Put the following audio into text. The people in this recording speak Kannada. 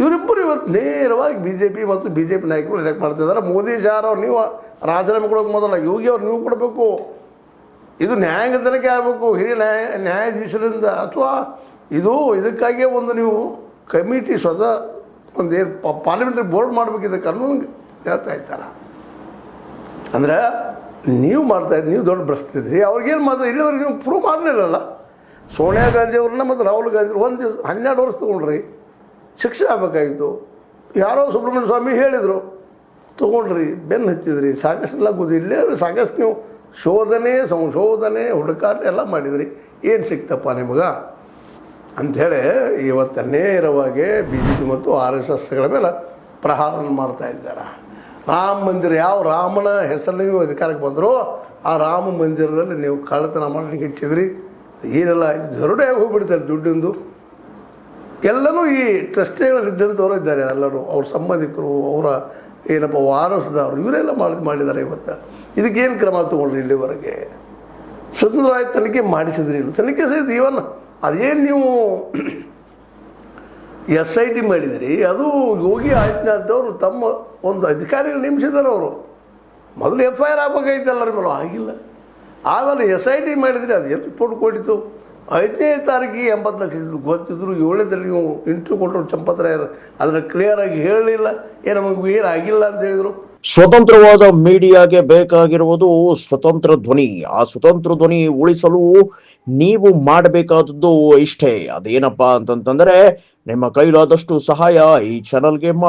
ಇವರಿಬ್ಬರು ಇವತ್ತು ನೇರವಾಗಿ BJP ಮತ್ತು BJP ನಾಯಕರು ಎಲೆಕ್ಟ್ ಮಾಡ್ತಿದ್ದಾರೆ. ಮೋದಿ ಜಾರ್ ಅವ್ರು ನೀವು ರಾಜೀನಾಮೆ ಕೊಡೋಕೆ ಮೊದಲ ಯೋಗಿ ಅವ್ರು ನೀವು ಕೊಡಬೇಕು. ಇದು ನ್ಯಾಯಾಂಗ ತನಿಖೆ ಆಗಬೇಕು ಹಿರಿಯ ನ್ಯಾಯಾಧೀಶರಿಂದ, ಅಥವಾ ಇದಕ್ಕಾಗಿಯೇ ಒಂದು ನೀವು ಕಮಿಟಿ ಸ್ವತಃ ಒಂದೇನು ಪಾರ್ಲಿಮೆಂಟ್ರಿ ಬೋರ್ಡ್ ಮಾಡಬೇಕು ಇದಕ್ಕೆ ಅನ್ನೋದು ಹೇಳ್ತಾ ಇದ್ದಾರೆ. ಅಂದರೆ ನೀವು ಮಾಡ್ತಾಯಿದ್ದು ನೀವು ದೊಡ್ಡ ಭ್ರಷ್ಟಿದ್ರಿ. ಅವ್ರಿಗೇನು ಮಾತ್ರ ಇಲ್ಲಿವರೆಗೆ ನೀವು ಪ್ರೂವ್ ಮಾಡಲಿಲ್ಲಲ್ಲ. ಸೋನಿಯಾ ಗಾಂಧಿ ಅವ್ರನ್ನ ಮತ್ತು ರಾಹುಲ್ ಗಾಂಧಿ ಒಂದು ದಿವಸ 12 ವರ್ಷ ತೊಗೊಂಡ್ರಿ, ಶಿಕ್ಷೆ ಆಗಬೇಕಾಗಿತ್ತು. ಯಾರೋ ಸುಬ್ರಹ್ಮಣ್ಯ ಸ್ವಾಮಿ ಹೇಳಿದರು, ತೊಗೊಂಡ್ರಿ, ಬೆನ್ನು ಹಚ್ಚಿದ್ರಿ, ಸಾಕಷ್ಟೆಲ್ಲ ಇಲ್ಲೇ ಸಾಕಷ್ಟು ನೀವು ಶೋಧನೆ ಸಂಶೋಧನೆ ಹುಡುಕಾಟ ಎಲ್ಲ ಮಾಡಿದ್ರಿ. ಏನು ಸಿಕ್ತಪ್ಪ ನಿಮಗೆ ಅಂಥೇಳಿ ಇವತ್ತು ನೇರವಾಗಿ BJP ಮತ್ತು RSSಗಳ ಮೇಲೆ ಪ್ರಹಾರ ಮಾಡ್ತಾ ಇದ್ದಾರೆ. ರಾಮ ಮಂದಿರ, ಯಾವ ರಾಮನ ಹೆಸರಲ್ಲಿ ನೀವು ಅಧಿಕಾರಕ್ಕೆ ಬಂದರೂ ಆ ರಾಮ ಮಂದಿರದಲ್ಲಿ ನೀವು ಕಳ್ಳತನ ಮಾಡಲಿಕ್ಕೆ ಹೆಚ್ಚಿದ್ರಿ. ಏನೆಲ್ಲ ಜರುಡೆಯಾಗಿ ಹೋಗ್ಬಿಡ್ತಾರೆ ದುಡ್ಡಿಂದು. ಎಲ್ಲನೂ ಈ ಟ್ರಸ್ಟಿಗಳಿದ್ದಂಥವ್ರು ಇದ್ದಾರೆ, ಎಲ್ಲರೂ ಅವ್ರ ಸಂಬಂಧಿಕರು, ಅವರ ಏನಪ್ಪ ವಾರಸದವರು, ಇವರೆಲ್ಲ ಮಾಡಿದ್ದಾರೆ. ಇವತ್ತು ಇದಕ್ಕೇನು ಕ್ರಮ ತೊಗೊಂಡ್ರಿ? ಇಲ್ಲಿವರೆಗೆ ಸ್ವತಂತ್ರವಾಗಿ ತನಿಖೆ ಮಾಡಿಸಿದ್ರಿ ಇಲ್ಲ, ತನಿಖೆ ಸಹಿತ ಇವನ್ ಅದೇನು ನೀವು SIT ಮಾಡಿದಿರಿ, ಅದು ಯೋಗಿ ಆದಿತ್ಯನಾಥ್ ಅವರು ತಮ್ಮ ಒಂದು ಅಧಿಕಾರಿಗಳು ನೇಮಿಸಿದ್ದಾರೆ. ಅವರು ಮೊದಲು FIR ಆಗಬೇಕಾಯ್ತು ಎಲ್ಲರ ಮೇಲೂ, ಆಗಿಲ್ಲ. ಆಮೇಲೆ SIT ಮಾಡಿದ್ರಿ, ಅದು ಏನು ರಿಪೋರ್ಟ್ ಕೊಟ್ಟಿತ್ತು. 5ನೇ ತಾರೀಕಿಗೆ 80 ಲಕ್ಷ ಗೊತ್ತಿದ್ರು. 7ನೇ ತಾರೀಕು ನೀವು ಇಂಟ್ರ್ಯೂ ಕೊಟ್ಟರು ಚಂಪತರಾಯರು, ಅದನ್ನು ಕ್ಲಿಯರಾಗಿ ಹೇಳಲಿಲ್ಲ. ನಮಗೆ ಏನಾಗಿಲ್ಲ ಅಂತ ಹೇಳಿದರು. ಸ್ವತಂತ್ರವಾದ ಮೀಡಿಯಾಗೆ ಬೇಕಾಗಿರುವುದು ಸ್ವತಂತ್ರ ಧ್ವನಿ. ಆ ಸ್ವತಂತ್ರ ಧ್ವನಿ ಉಳಿಸಲು ನೀವು ಮಾಡಬೇಕಾದದ್ದು ಇಷ್ಟೇ. ಅದೇನಪ್ಪಾ ಅಂತಂತಂದ್ರೆ ನಿಮ್ಮ ಕೈಲಾದಷ್ಟು ಸಹಾಯ ಈ ಚಾನಲ್ಗೆ